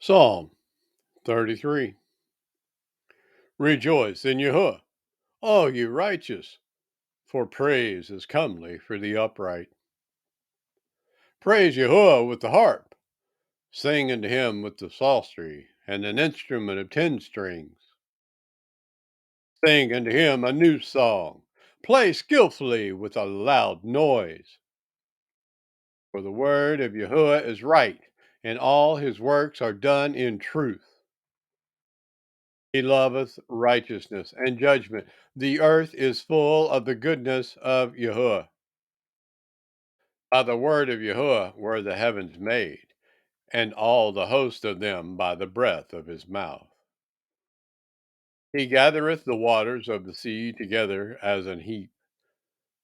Psalm 33. Rejoice in Yahuwah, all you righteous, for praise is comely for the upright. Praise Yahuwah with the harp, sing unto him with the psaltery and an instrument of 10 strings. Sing unto him a new song, play skillfully with a loud noise. For the word of Yahuwah is right, and all his works are done in truth. He loveth righteousness and judgment. The earth is full of the goodness of Yahuwah. By the word of Yahuwah were the heavens made, and all the host of them by the breath of his mouth. He gathereth the waters of the sea together as an heap.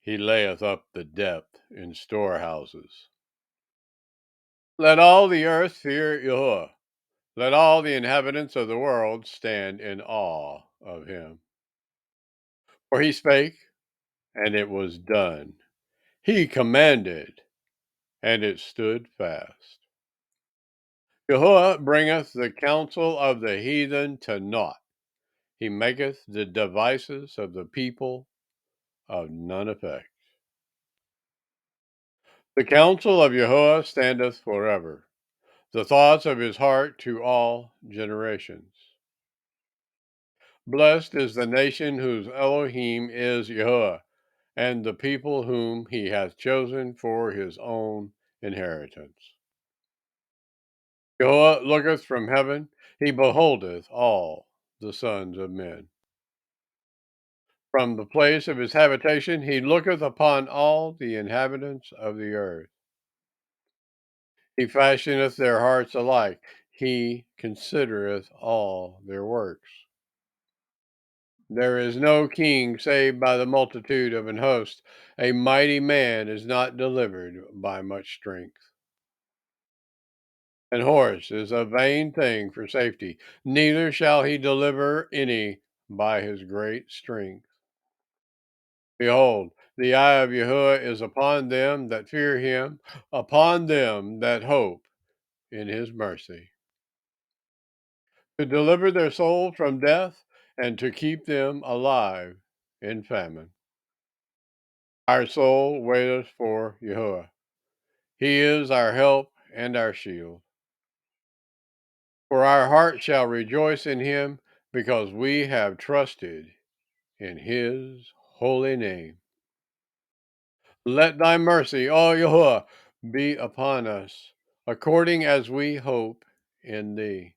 He layeth up the depth in storehouses. Let all the earth fear Yahuwah. Let all the inhabitants of the world stand in awe of him. For he spake, and it was done. He commanded, and it stood fast. Jehovah bringeth the counsel of the heathen to naught. He maketh the devices of the people of none effect. The counsel of Jehovah standeth forever, the thoughts of his heart to all generations. Blessed is the nation whose Elohim is Jehovah, and the people whom he hath chosen for his own inheritance. Jehovah looketh from heaven, he beholdeth all the sons of men. From the place of his habitation he looketh upon all the inhabitants of the earth. He fashioneth their hearts alike, he considereth all their works. There is no king save by the multitude of an host. A mighty man is not delivered by much strength. An horse is a vain thing for safety, neither shall he deliver any by his great strength. Behold, the eye of Yahuwah is upon them that fear him, upon them that hope in his mercy, to deliver their soul from death and to keep them alive in famine. Our soul waiteth for Yahuwah. He is our help and our shield. For our heart shall rejoice in him, because we have trusted in his holy name. Let thy mercy, O Yahuwah, be upon us, according as we hope in thee.